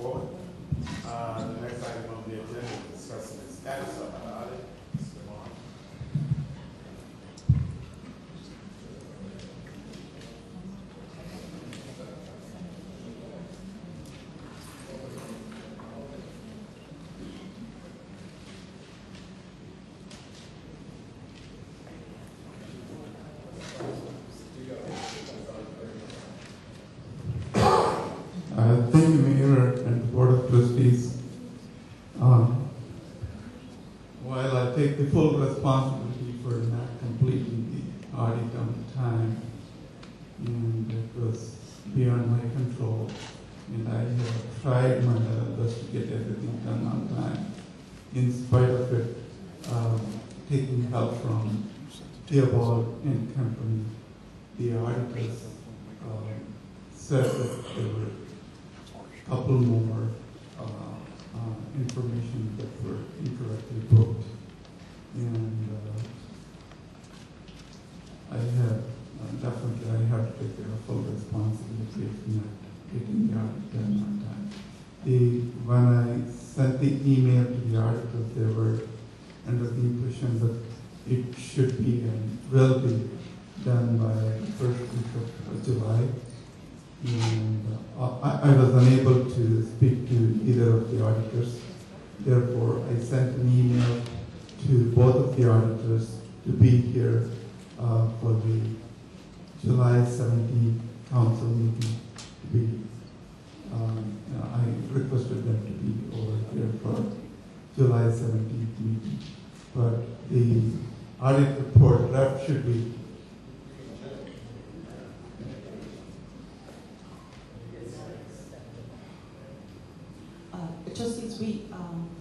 forward. The next item on the agenda is discussing the status of our audit. Mr. Vaughn. Thank you, Mayor and Board of Trustees. While I take the full responsibility for not completing the audit on time, and it was beyond my control, and I have tried my best to get everything done on time, in spite of it, taking help from Theobald and Company, the auditors said that there were a couple more information that were incorrectly booked. And I have, definitely I have to take a full responsibility of not getting the audit done on time. When I sent the email to the auditors, they were under the impression that it should be and will be done by the first week of July. And I was unable to speak to either of the auditors. Therefore, I sent an email to both of the auditors to be here for the July 17th council meeting. I requested them to be over here for July 17th meeting. But the audit report draft should be Trustees,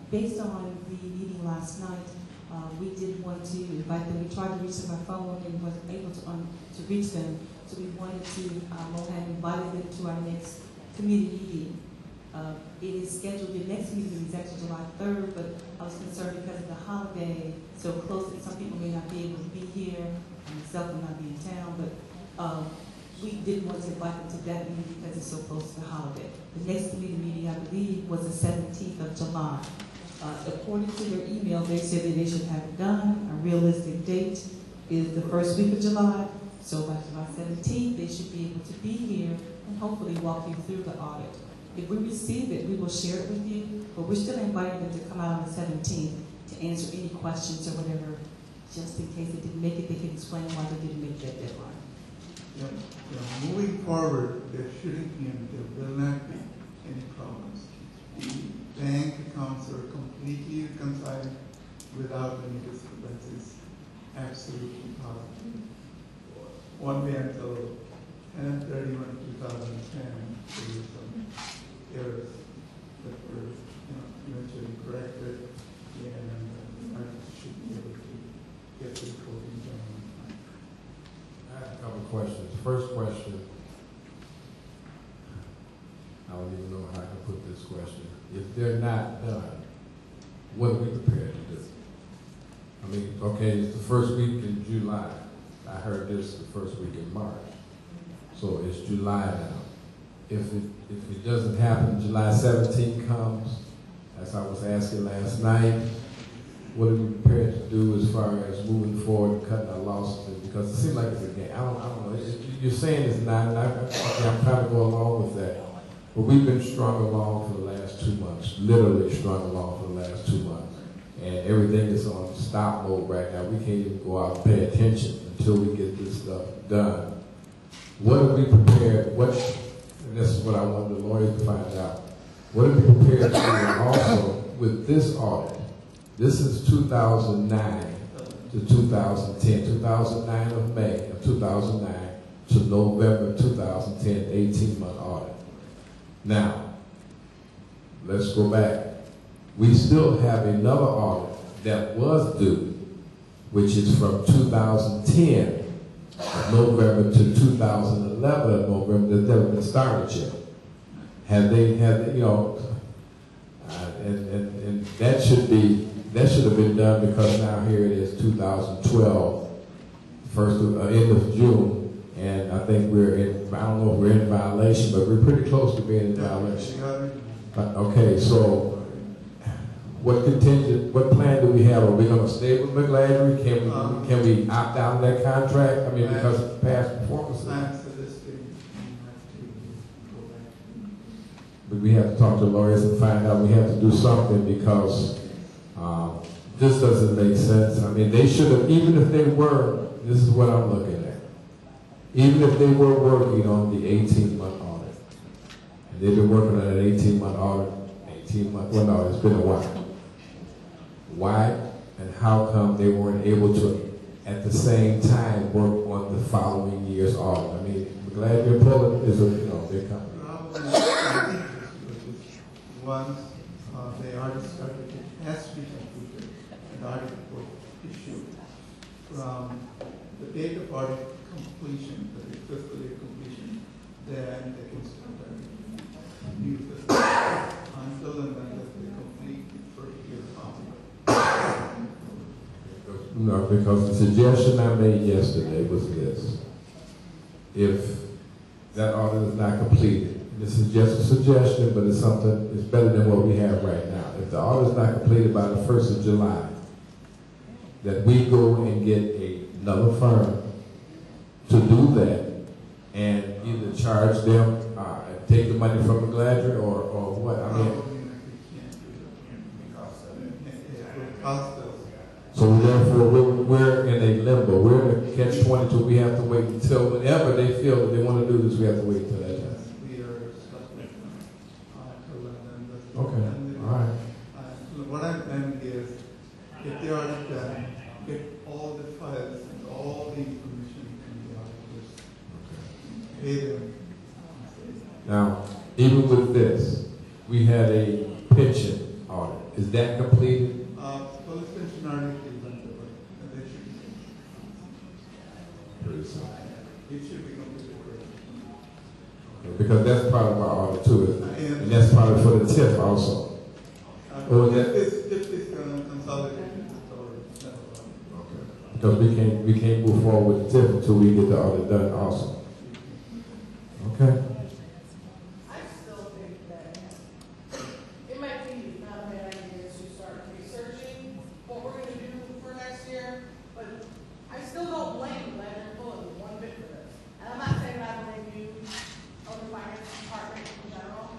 based on the meeting last night, we did want to invite them. We tried to reach them by phone and wasn't able to reach them. So we wanted to go ahead and invite them to our next committee meeting. It is scheduled, the next meeting is actually July 3rd, but I was concerned because of the holiday so close that some people may not be able to be here, myself will not be in town, but we didn't want to invite them to that meeting because it's so close to the holiday. The next committee meeting, I believe, was the 17th of July. According to their email, they said that they should have it done. A realistic date is the first week of July. So by July 17th, they should be able to be here and hopefully walk you through the audit. If we receive it, we will share it with you, but we're still inviting them to come out on the 17th to answer any questions or whatever, just in case they didn't make it, they can explain why they didn't make that deadline. Moving forward, there shouldn't be and there will not be any problems. The bank accounts are completely reconciled without any discrepancies. Absolutely positive. One way until 10/31/2010, there were some errors that were eventually corrected, and I should be able to get the reporting done. I have a couple of questions. First question, I don't even know how I can put this question. If they're not done, what are we prepared to do? I mean, okay, it's the first week in July. I heard this the first week in March. So it's July now. If it doesn't happen, July 17th comes, as I was asking last night, what are we prepared to do as far as moving forward and cutting our losses? Because it seems like it's a game. I don't know. You're saying it's not, and I'm trying to go along with that. But we've been strung along for the last 2 months, literally strung along for the last 2 months. And everything is on stop mode right now. We can't even go out and pay attention until we get this stuff done. What are we prepared, and this is what I want the lawyers to find out, what are we prepared to do also with this audit? This is 2009 to 2010, 2009 of May of 2009 to November 2010, 18-month audit. Now, let's go back. We still have another audit that was due, which is from 2010, November to 2011, November, that never been started yet. And that should have been done because now here it is 2012, end of June, and I think we're in, I don't know if we're in violation, but we're pretty close to being in violation. Okay, so what plan do we have? Are we going to stay with McGladrey? Can we opt out of that contract? I mean, because of past performances. I'm suggesting we have to go back. But we have to talk to lawyers and find out. We have to do something because this doesn't make sense. I mean, they should have, even if they were, this is what I'm looking at, even if they were working on the 18-month audit, and they've been working on an 18-month audit, 18 months, well, no, it's been a while. Why and how come they weren't able to, at the same time, work on the following year's audit? I mean, McGladrey and Pullen is a big company. Once the audit started, it has to be completed, and the audit report issued. From the date of audit completion, the fiscal year completion, then they can start a new fiscal year. Until and unless they complete the first year audit. No, because the suggestion I made yesterday was this. If that audit is not completed, this is just a suggestion, but it's something, it's better than what we have right now. If the audit is not completed by the 1st of July, that we go and get another firm to do that and either charge them, take the money from McGladrey or what? I mean, so therefore we're in a limbo. We're in a catch-22. We have to wait until whenever they feel that they want to do this, we have to wait until that time. We are stuck with Okay, all right. What I'm saying is, if they are done, get all the files and all the information from the auditors, pay them. Now, even with this, we had a pension audit. Is that completed? Police pension audit is under, and they should be Pretty soon. it should be completed. Because that's part of our audit too, isn't it? And that's part of for the TIF also. If it's consolidated, it's Okay. Because we can't move forward with the TIF until we get the audit done also. Okay. I still think that it might be not a bad idea to start researching what we're going to do for next year, but I still don't blame Leonard Pullen one bit for this. And I'm not saying that I blame you or the finance department in general,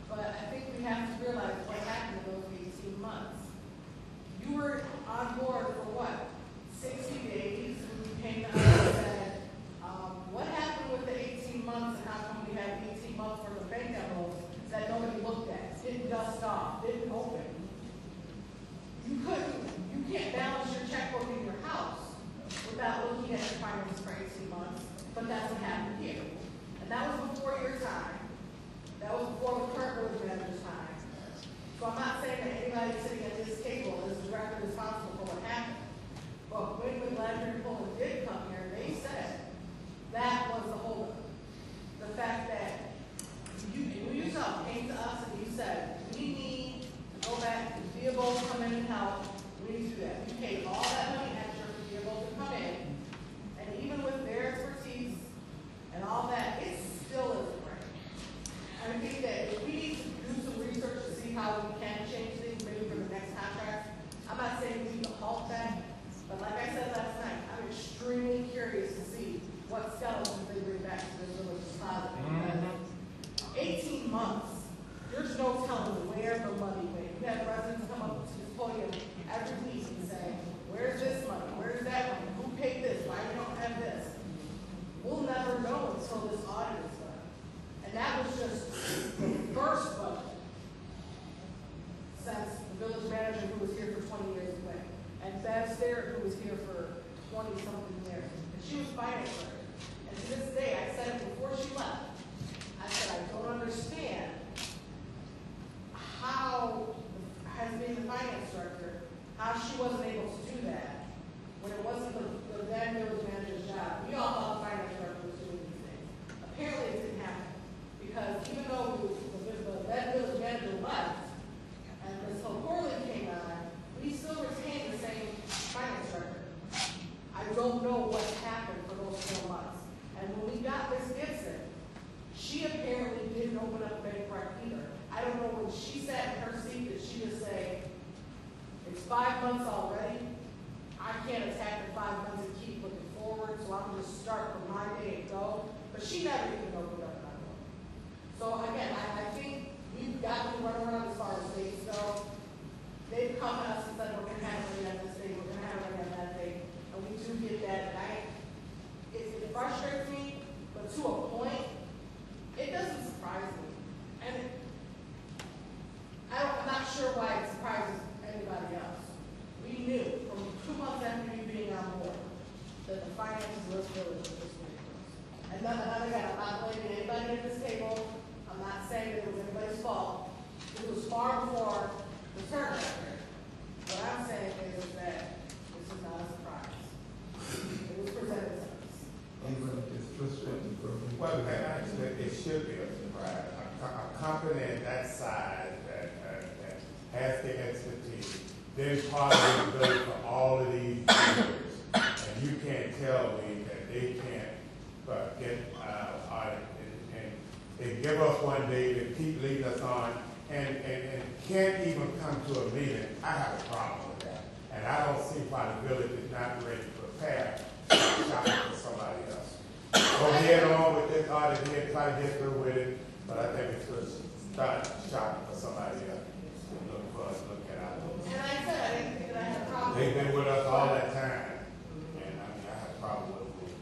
but I think we have to realize what happened in those 18 months. You were on board for what? 60 days when you came to us and said, what happened with the 18 months and how come we have 18 months worth of bank envelopes that nobody looked at, didn't dust off, didn't open? You can't balance your checkbook in your house without looking at your finances for 18 months, but that's what happened here. And that was before your time. That was before the current village manager's time. So I'm not saying that anybody sitting at this table is directly responsible for what happened. But when McGladrey and Pullen did come here, they said that was the holdup. The fact that you yourself came to us and you said, we need to go back to be able to come in and help. We need to do that. You paid all that money extra to be able to come in. And even with their expertise and all that, it still isn't right. I think that if we need to do some research to see how we can change things maybe for the next contract, I'm not saying we need to halt that, but like I said last night, I'm extremely curious to see what skeletons they bring back to this village deposit. 18 months, there's no telling where the money went. You have residents come up to this podium every week and say, where's this money? Where's that money? Who paid this? Why we don't have this? We'll never know until this audit is done. And that was just the first budget since the village manager who was here for 20 years away. And Bev Starrett, who was here for 20-something years. And she was finance director. And to this day, I said it before she left, I said, I don't understand how, as being the finance director, how she wasn't able to do that when it wasn't the then village manager's job. We all thought the finance director was doing these things. Apparently it didn't happen. Because even though the then village manager left, and Ms. Corley came on, we still retained the same finance director. I don't know what happened for those 4 months. And when we got Ms. Gibson, she apparently didn't open up a bank start from my day and go, but she never even opened up that door. So again, I think we've got to run around as far as dates go. They've come to us and said, we're gonna have it at this date, we're gonna have it at that date, and we do get that, and it frustrates me, but to a point, it doesn't surprise me. And I'm not sure why it surprises anybody else. We knew from 2 months after you being on board that the finances of this village was just ridiculous. And again, I'm not blaming anybody at this table. I'm not saying that it was anybody's fault. It was far before the turn after. What I'm saying is that this is not a surprise. It was presented to us. Even if it's frustrating for me. Well, actually, it should be a surprise. A company that size that has the expertise, been part of the building for all of these years, and you can't tell me that they can't get audit, and they give us one day, they keep leading us on, and can't even come to a meeting. I have a problem with that, and I don't see why the village is not ready to prepare shopping for somebody else. Go ahead on with this audit here, try to get through with it, but I think it's good to start shopping for somebody else. Look for us, look at our. And I said, I didn't think that I had a problem. They've been with us all that time, and I mean, I have a problem with them.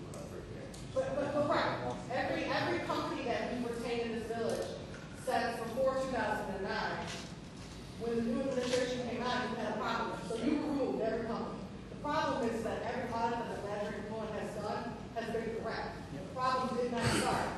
But right, every company that we retained in this village said before 2009, when the new administration came out, you had a problem. So you removed every company. The problem is that every audit that the manager component has done has been correct. The problem did not start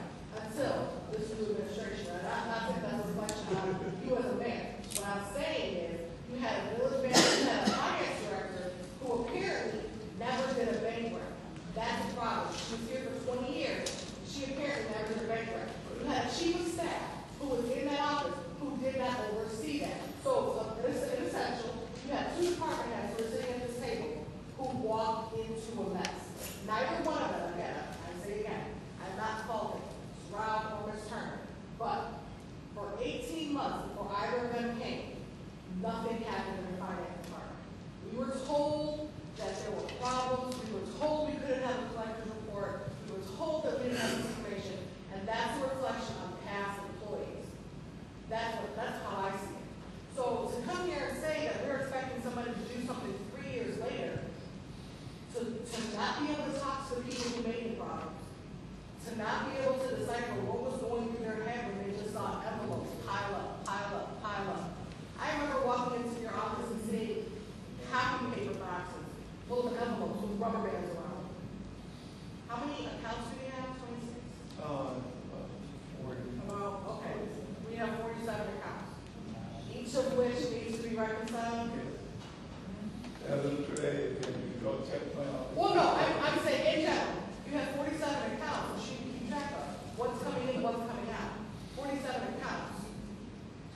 until this new administration. And I'm not saying that's a reflection on you as a man. What I'm saying is, you had a village manager, you had a finance director who apparently never did a bank run. That's the problem. She was here for 20 years. She apparently never did a bank run. You had a chief of staff who was in that office who did not oversee that. So in essential, you had 2 department heads who were sitting at this table who walked into a mess. Neither one of them, again, I say again, I'm not faulting Rob or Ms. Turner, but for 18 months before either of them came, nothing happened in the finance department. We were told that there were problems. We were told we couldn't have a collector's report. We were told that we didn't have this information, and that's a reflection on past employees. That's how I see it. So to come here and say that we're expecting somebody to do something 3 years later, to not be able to talk to the people who made the problems, to not be able to decipher what was going through their head when they just saw envelopes pile up, pile up, pile up. I remember walking into your office and seeing copy paper boxes full of envelopes with rubber bands around them. How many accounts do we have? 26? 40. Okay. We have 47 accounts, each of which needs to be reconciled. Well, no, I'm saying in general, you have 47 accounts, which you can keep track of. What's coming in, what's coming out. 47 accounts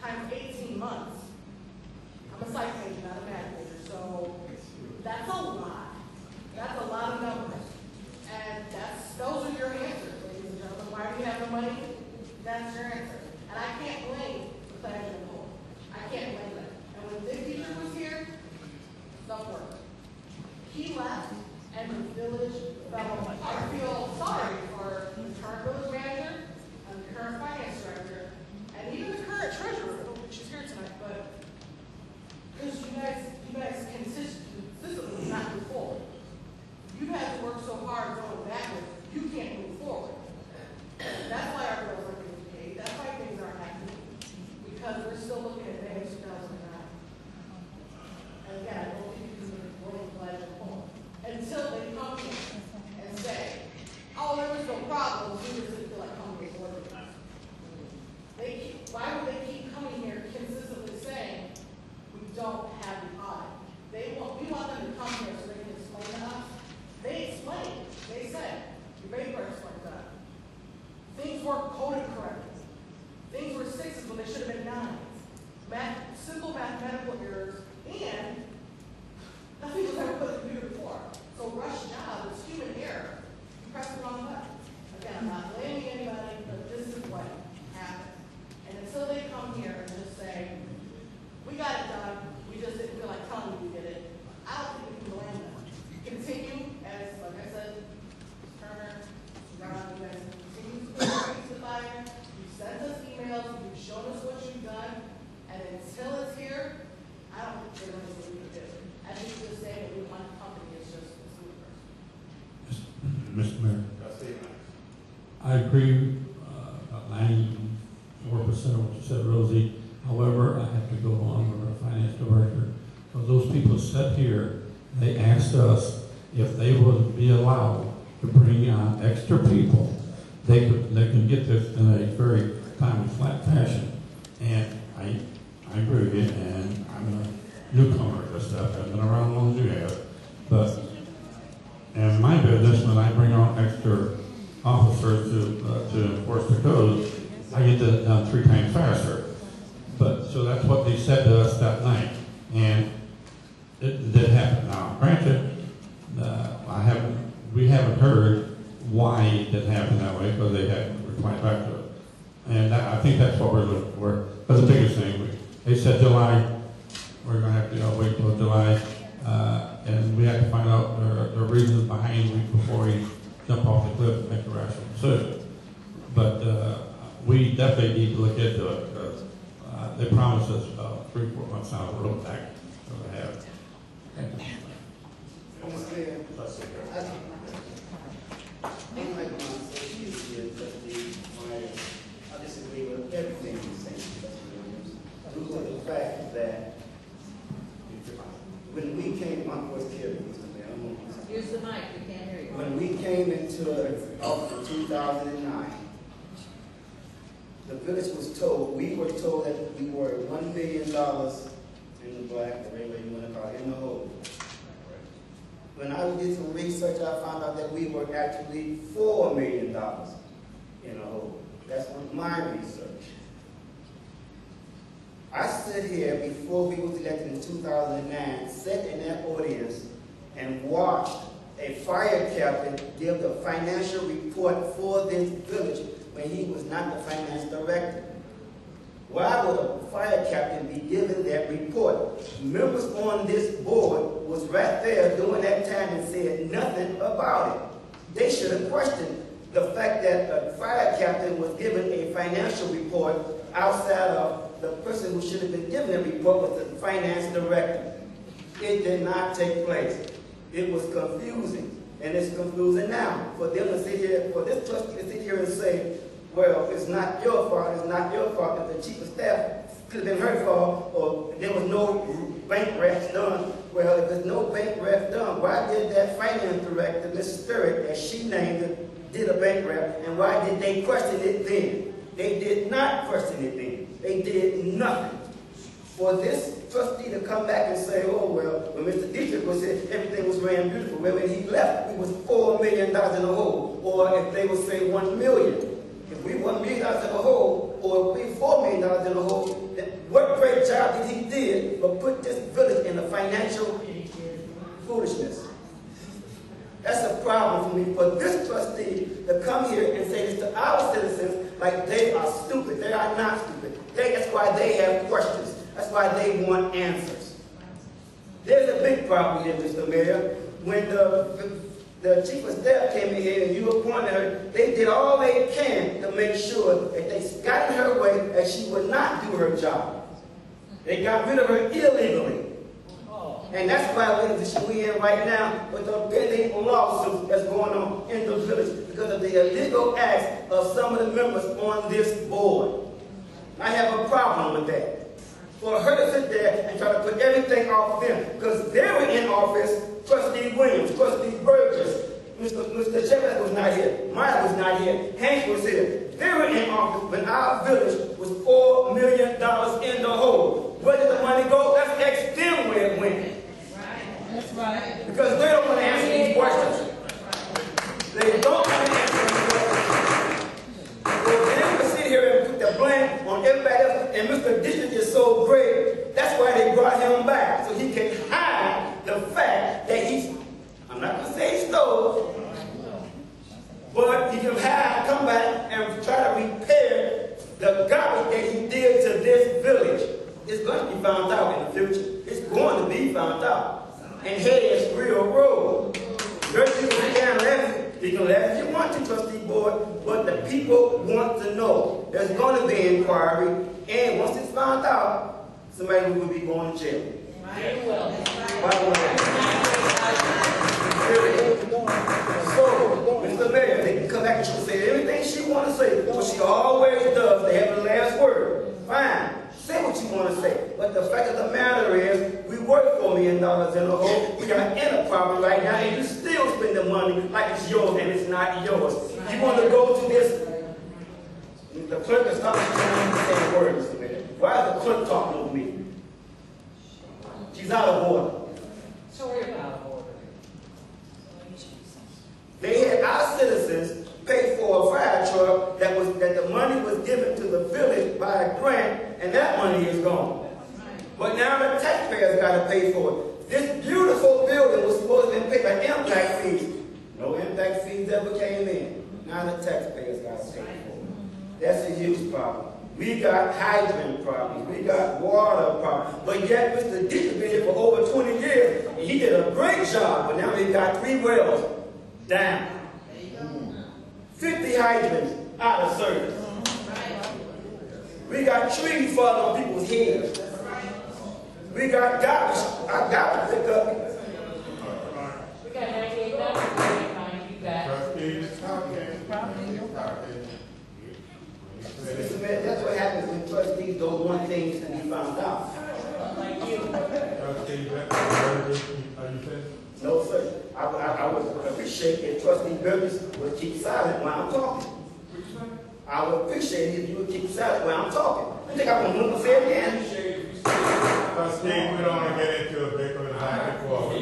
times 18 months. I'm a psych major, not a math major, so that's a lot. That's a lot of numbers. And those are your answers, ladies and gentlemen. Why do you have the money? That's your answer. And I can't blame the planning board. I can't blame them. And when Dick Teacher was here, stuff worked. He left, and the village fell apart. I feel sorry for the current village manager and the current finance director, and even the current treasurer. I don't think she's here tonight, but because you guys consistently not move forward. You've had to work so hard going backwards, you can't move forward. That's why our bills are being paid. That's why things aren't happening. Because we're still looking at May of 2009. And again, I don't think you can roll the ledger forward. Until they come here and say, oh, there was no problem, we just didn't feel like coming to work with us. Why would they keep coming here consistently saying, we don't have the audit? We want them to come here so they can explain to us. They explained. They said, your paperwork's like that. Things weren't coded correctly. Things were 6s when they should have been 9s. Simple mathematical errors, and nothing was ever put in the computer before. So rush job is human error. You press the wrong button. Again, I'm not blaming anybody, but this is what happened. And until they come here and just say, we got it done, we just didn't feel like telling you we did it, I don't think we can blame them. Continue, as like I said, Turner, until it's here, I don't think they're going to leave it. I think just saying that we want a company is just super. Mr. Mayor, Trustee Mike. I agree about 94% of what you said, Rosie. However, I have to go on with our finance director. Because those people sat here, they asked us if they would be allowed to bring on extra people, they can get this in a very timely, flat fashion. And I agree with you, and I'm a newcomer to this stuff. I've been around as long as you have. But in my business, when I bring on extra officers to enforce the code, I get that done 3 times faster. But so that's what they said to us that night, and it did happen. Now, granted, we haven't heard why it did happen that way because they haven't replied back to it, and I think that's what we're looking for. But the biggest thing, they said July. We're going to have to wait till July, and we have to find out the reasons behind it before we jump off the cliff and make a rational decision. But we definitely need to look into it because they promised us 3-4 months down the road back. So they have. I disagree with everything you're saying, due to the fact that when we came on first carry, Mr. Mayor, Here's the mic, we can't hear you. when we came into office in 2009, the village was told, we were told that we were $1 million in the black, or whatever you want to call it, in the hole. When I did some research, I found out that we were actually $4 million in the hole. That's what my research. I stood here before we was elected in 2009, sat in that audience and watched a fire captain give the financial report for this village when he was not the finance director. Why would a fire captain be given that report? Members on this board was right there during that time and said nothing about it. They should have questioned the fact that a fire captain was given a financial report outside of the person who should have been given the report was the finance director. It did not take place. It was confusing, and it's confusing now for them to sit here, for this trustee to sit here and say, well, it's not your fault, it's not your fault that the chief of staff could have been her fault, or there was no bank recs done. Well, if there's no bank rec done, why did that finance director, Mrs. Sturrock, as she named it, did a bank rec, and why did they question it then? They did not question it then. They did nothing. For this trustee to come back and say, oh, well, when Mr. Dietrich was here, everything was ran beautiful. Well, when he left, we was $4 million in the hole. Or if they would say $1 million. If we $1 million in the hole, or if we $4 million in the hole, what great job did he did but put this village in a financial foolishness. That's a problem for me, for this trustee to come here and say this to our citizens like they are stupid. They are not stupid. That's why they have questions. That's why they want answers. There's a big problem here, Mr. Mayor. When the chief of staff came in here and you appointed her, they did all they can to make sure that they got in her way and she would not do her job. They got rid of her illegally. And that's why we're in the position we're in right now with the pending lawsuit that's going on in the village because of the illegal acts of some of the members on this board. I have a problem with that. For her to sit there and try to put everything off them, because they were in office, Trustee Williams, Trustee Burgess, Mr. Shepherd was not here, Maya was not here, Hank was here. They were in office when our village was $4 million in the hole. Where did the money go? Let's ask them where it went. That's right. Because they don't want to answer these questions. They don't want to answer these questions. So they will sit here and put the blame on everybody else. And Mr. Dietrich is so great. That's why they brought him back. So he can hide the fact that he's, I'm not going to say he stole, but he can hide, come back and try to repair the garbage that he did to this village. It's going to be found out in the future. It's going to be found out. And heads real road. Your people can laugh. You can laugh if you want to, trustee board, but the people want to know. There's going to be inquiry, and once it's found out, somebody who will be going to jail. Right, you will. Why would So, Mr. Mayor, they can come back and she can say everything she want to say, but she always does. They have the last word. Fine. Say what you want to say. But the fact of the matter is, we work $4 million in a hole. We are in a problem right now, and you still spend the money like it's yours, and it's not yours. You want to go to this? The clerk is talking to me saying words, Mr. Mayor. Why is the clerk talking over me? She's out of order. Sorry about order. They had our citizens pay for a fire truck that the money was given to the village by a grant, and that money is gone. But now the taxpayers got to pay for it. This beautiful building was supposed to be paid by impact fees. No impact fees ever came in. Now the taxpayers got to pay for it. That's a huge problem. We got hydrant problems. We got water problems. But yet Mr. Dick has been here for over 20 years, and he did a great job. But now they've got 3 wells down. 50 hydrants out of service. We got trees falling on people's heads. We got garbage. I got to pick up. We got 98,000 you back. Trustees talking. Mr. Mayor, that's what happens when trustees don't want things to be found out. Like you. Trustee Beckman, are you finished? No, sir. I would appreciate if trustee Burgess would keep silent while I'm talking. I would appreciate it if you would keep silent while I'm talking. You think I'm going to say it again? Trustee, we don't want to get into a big one back and forth.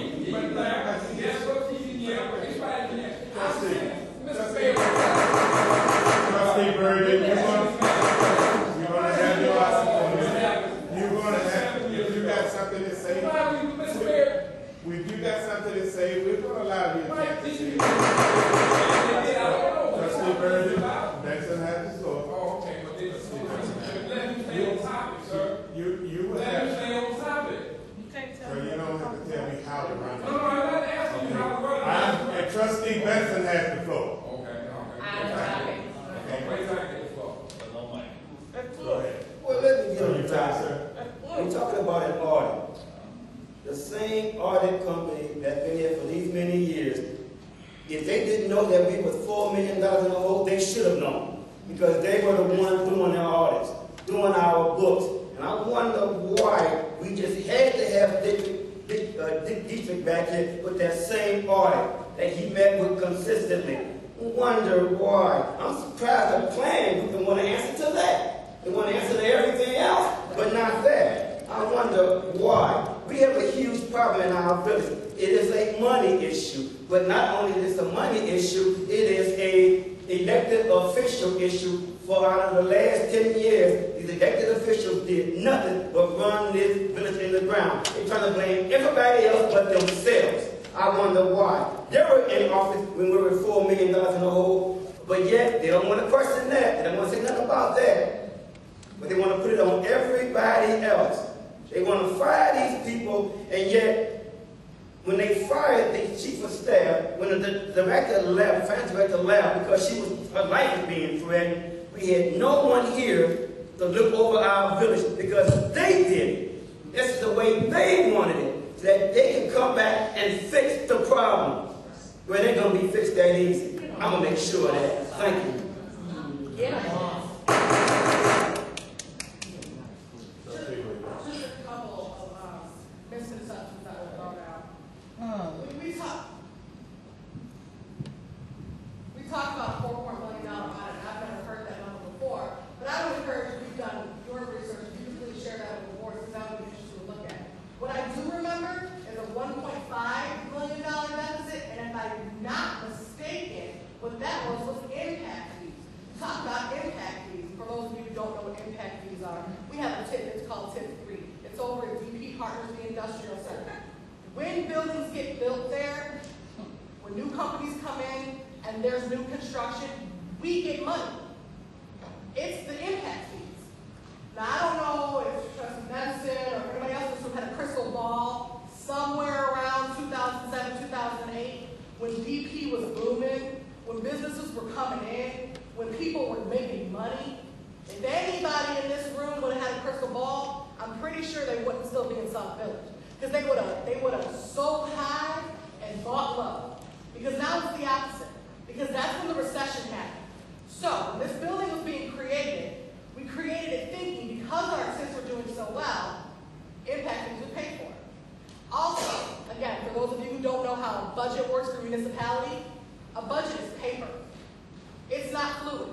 Trustee Burgess, you want to have your opportunity. You got something to say? If you got something to say, we're going to allow you to say. Trustee Burgess, Benson has the floor. Oh, okay, but let me stay on topic, sir. You would Let me have, stay on topic. so you don't have to tell me how to run it. No, I'm not asking you how to run it. And Trustee Benson has the floor. Okay. Wait till I get the floor. Go ahead. Well, let me get So on you the try, topic. sir? We're talking about an audit. The same audit company that's been here for these many years, if they didn't know that we was $4 million in the hole, they should have known. Because they were the ones doing our audits, doing our books. And I wonder why we just had to have Dick Dietrich back here with that same audit that he met with consistently. Wonder why. I'm surprised the planning group don't want to answer to that. They want to answer to everything else, but not that. I wonder why. We have a huge problem in our village. It is a money issue. But not only is it a money issue, it is a elected official issue. For out of the last 10 years, these elected officials did nothing but run this village in the ground. They're trying to blame everybody else but themselves. I wonder why. They were in office when we were $4 million in the hole, but yet they don't want to question that. They don't want to say nothing about that. But they want to put it on everybody else. They want to fire these people, and yet when they fired the chief of staff, when the director left, the finance director left because her life was being threatened, we had no one here to look over our village because they did it. This is the way they wanted it, so that they can come back and fix the problem. Well, they're going to be fixed that easy. I'm going to make sure of that. Thank you. Yeah. Misconceptions that were brought out. We talked about $4.1 million audit. I've never heard that number before, but I would encourage if you've done your research, if you could please share that with the board, because that would be interesting to look at. What I do remember is a $1.5 million deficit, and if I'm not mistaken, what that was impact fees. We talked about impact fees. For those of you who don't know what impact fees are, we have a tip, it's called tip 3. It's over at DP Partners, the Industrial Center. When buildings get built there, when new companies come in and there's new construction, we get money. It's the impact fees. Now, I don't know if Trustee Benson or anybody else in this room had a crystal ball somewhere around 2007, 2008, when DP was booming, when businesses were coming in, when people were making money. If anybody in this room would have had a crystal ball, I'm pretty sure they wouldn't still be in Sauk Village. Because they would have sold high and bought low. Because now it's the opposite. Because that's when the recession happened. So when this building was being created, we created it thinking because our since we're doing so well, impact fees would pay for it. Also, again, for those of you who don't know how a budget works for municipality, a budget is paper. It's not fluid.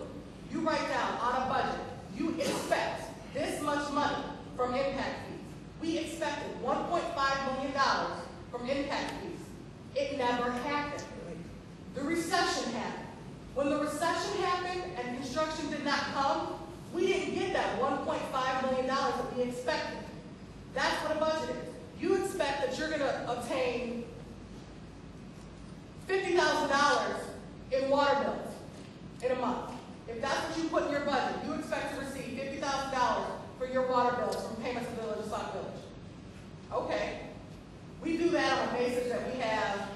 You write down on a budget, you expect this much money from impact fees. We expected $1.5 million from impact fees. It never happened. The recession happened. When the recession happened and construction did not come, we didn't get that $1.5 million that we expected. That's what a budget is. You expect that you're going to obtain $50,000 in water bills in a month. If that's what you put in your budget, you expect to receive $50,000 for your water bills from payments of Village of Sauk Village. Okay. We do that on a basis that we have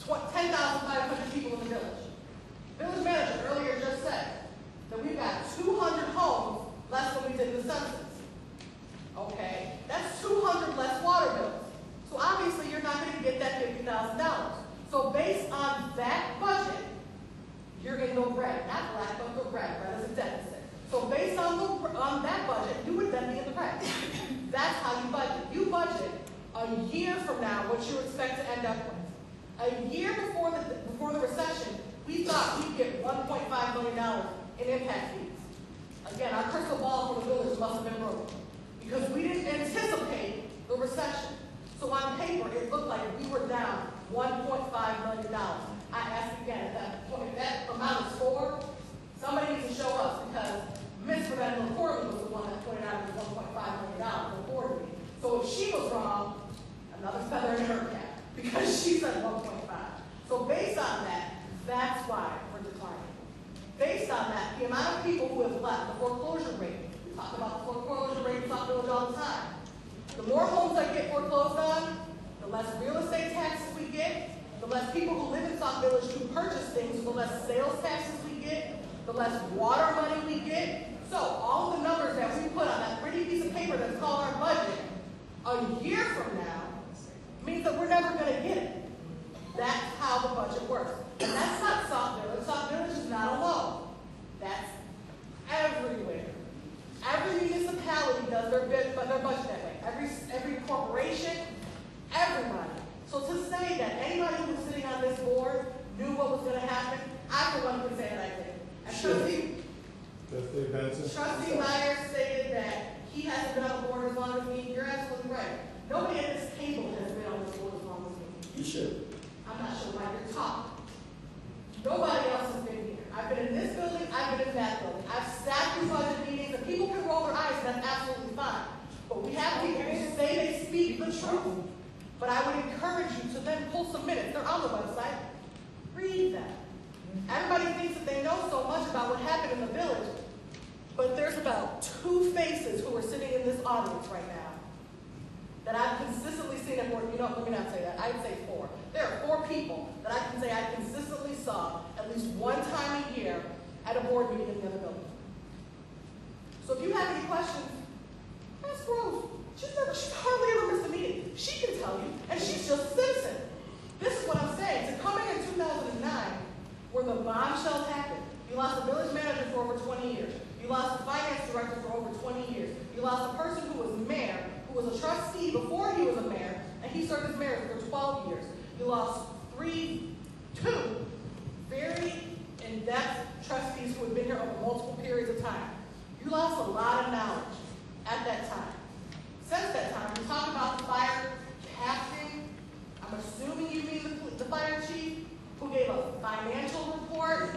10,500 people in the village. Village manager earlier just said that we've got 200 homes less than we did in the census. Okay, that's 200 less water bills. So obviously you're not going to get that $50,000. So based on that budget, you're in the red, not black, but the red. Red is a deficit. So based on that budget, you would then be in the red. That's how you budget. You budget a year from now what you expect to end up with. A year before the recession, we thought we'd get $1.5 million in impact fees. Again, our crystal ball for the village must have been broken because we didn't anticipate the recession. So on paper, it looked like we were down $1.5 million. I asked again, at that point, if that amount is 4, somebody needs to show us because Ms. Rebecca McCormick was the one that pointed out it was $1.5 million before me. So if she was wrong, another feather in her cap because she said 1.5. So based on that, that's why we're declining. Based on that, the amount of people who have left, the foreclosure rate, we talk about the foreclosure rate in Sauk Village all the time. The more homes that get foreclosed on, the less real estate taxes we get, the less people who live in Sauk Village who purchase things, the less sales taxes we get, the less water money we get. So all the numbers that we put on that pretty piece of paper that's called our budget, a year from now, means that we're never going to get it. That's how the budget works. And that's not Sauk Village. Sauk Village is not alone. That's everywhere. Every municipality does their budget that way. Every corporation, everybody. So to say that anybody who was sitting on this board knew what was going to happen, I for one can say that I did. And Trustee Myers stated that he hasn't been on the board as long as me. You're absolutely right. Nobody at this table has been on this board as long as me. You should. I'm not sure why you're talking. Nobody else has been here. I've been in this building, I've been in that building. I've sat through budget meetings, and people can roll their eyes, and that's absolutely fine. But we have people who say they speak the truth. But I would encourage you to then pull some minutes. They're on the website. Read them. Everybody thinks that they know so much about what happened in the village, but there's about 2 faces who are sitting in this audience right now that I've consistently seen at board. You know, let me not say that. I'd say 4. There are 4 people that I can say I consistently saw at least one time a year at a board meeting in the other building. So if you have any questions, ask Rose. She's hardly ever missed a meeting. She can tell you, and she's just a citizen. This is what I'm saying. To come in 2009, where the bombshell happened, you lost a village manager for over 20 years. You lost a finance director for over 20 years. You lost a person who was mayor, who was a trustee before he was a mayor, and he served as mayor for 12 years. You lost 2 very in-depth trustees who had been here over multiple periods of time. You lost a lot of knowledge at that time. Since that time, we talk about the fire captain. I'm assuming you mean the fire chief, who gave a financial report.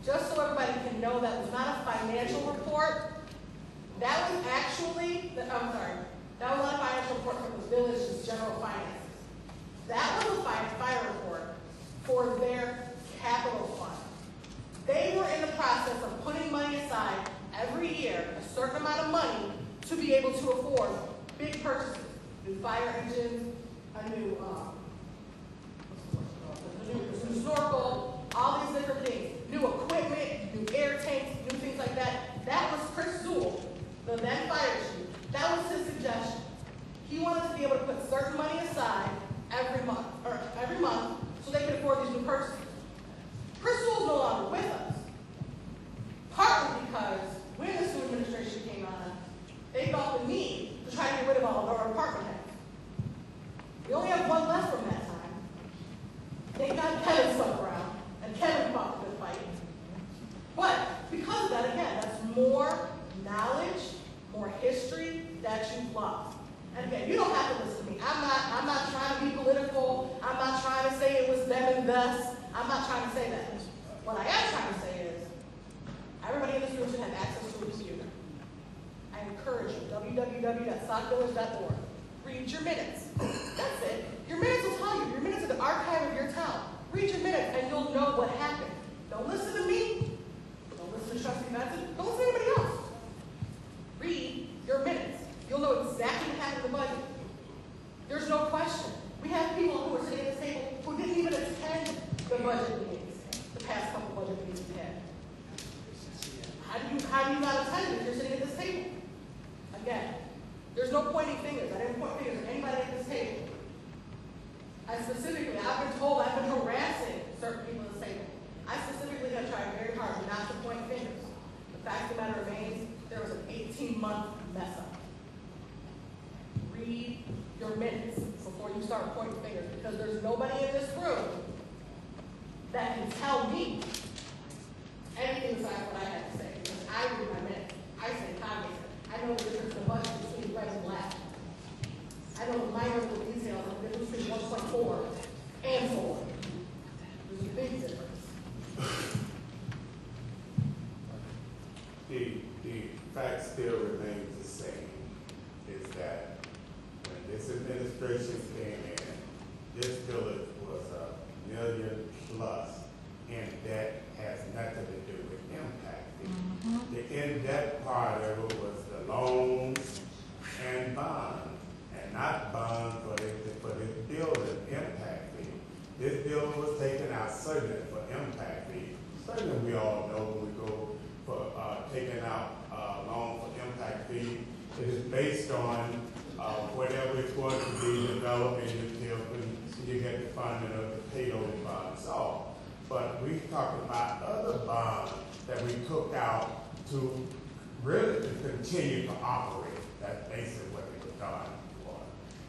Just so everybody can know, that was not a financial report. That was actually, that was not a financial report for the village's general finances. That was a fire report for their capital fund. They were in the process of putting money aside every year, a certain amount of money, to be able to afford big purchases, new fire engines, a new snorkel, all these different things, new equipment, new air tanks, new things like that. That was Chris Sewell, the then fire chief. That was his suggestion. more knowledge, more history that you've lost. And again, you don't have to listen to me. I'm not trying to be political. I'm not trying to say it was them and thus. I'm not trying to say that. What I am trying to say is, everybody in this room should have access to a computer. I encourage you, www.saukvillage.org. Read your minutes. That's it. Your minutes will tell you. Your minutes are the archive of your town. Read your minutes and you'll know what happened. Don't listen to me. Don't listen to Trustee Benson. Don't listen to anybody else. Read your minutes. You'll know exactly what happened in the budget. There's no question. We have people who are sitting at this table who didn't even attend the budget meetings, the past couple budget meetings we had. How do you not attend if you're sitting at this table? Again, there's no pointing fingers. I didn't point fingers at anybody at this table. I've been told I've been harassing certain people at this table. I specifically have tried very hard not to point fingers. The fact of the matter remains, there was an 18-month mess up. Read your minutes before you start pointing fingers, because there's nobody in this room that can tell me anything besides what I have to say. Because I read my minutes. I say cognizant. I know the difference in the budget between red and black. I know the minor little details of the difference between 1.4 and 4. There's a big difference. The fact still remains the same, is that when this administration came in, this village was $1 million plus in debt, has nothing to do with impact fee. The in-debt part of it was the loans and bonds, and not bond for this building impact fee. This building was taken out certainly for impact fee. Certainly we all know when we go for taking out loan for impact fee, it is based on whatever it's going to be developed until you get the funding of the pay those bonds off. But we talked about other bonds that we took out to really to continue to operate. That's basically what it was done for.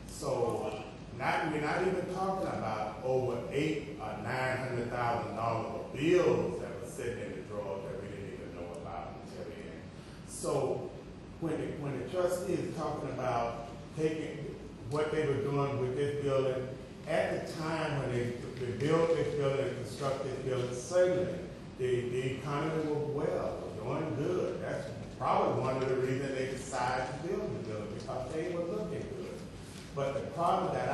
So we're not even talking about over $800,000 or $900,000 of bills that were sitting in the drawer that we didn't even know about until the end. So when the trustee is talking about taking what they were doing with this building, at the time when they built this building and constructed this building, certainly the economy was well, was doing good. That's probably one of the reasons they decided to build the building, because they were looking good. But the problem that I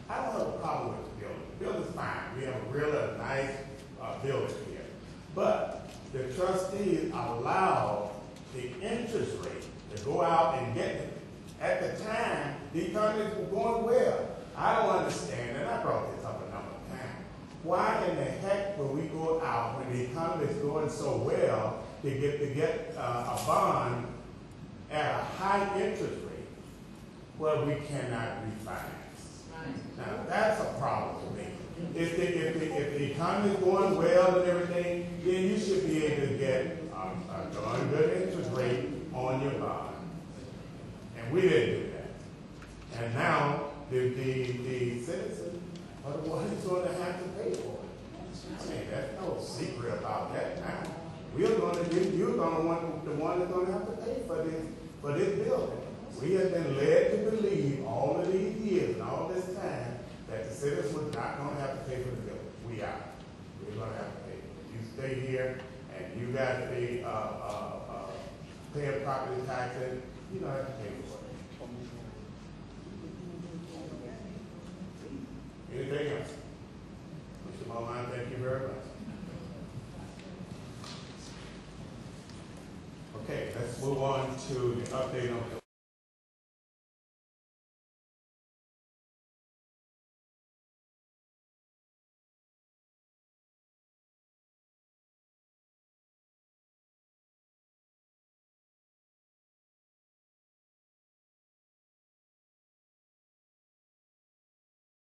don't have a problem with the building. The building's fine. We have a really nice building here. But the trustees allowed the interest rate to go out and get it. At the time, the economy was going well. I don't understand, and I brought this up a number of times. Why in the heck will we go out when the economy is going so well to get a bond at a high interest rate where we cannot refinance? Now that's a problem to me. If the economy is going well and everything, then you should be able to get a darn good interest rate on your bond. And we didn't do that. And now the citizen are the ones who's going to have to pay for it. I mean, there's no secret about that now. You're the one that's going to have to pay for this building. We have been led to believe all of these years and all this time that the citizens were not going to have to pay for the building. We are. We're going to have to pay for it. You stay here and you got to be paying property taxes. You don't have to pay for it. Anything else? Mr. Mulline, thank you very much. Okay, let's move on to the update on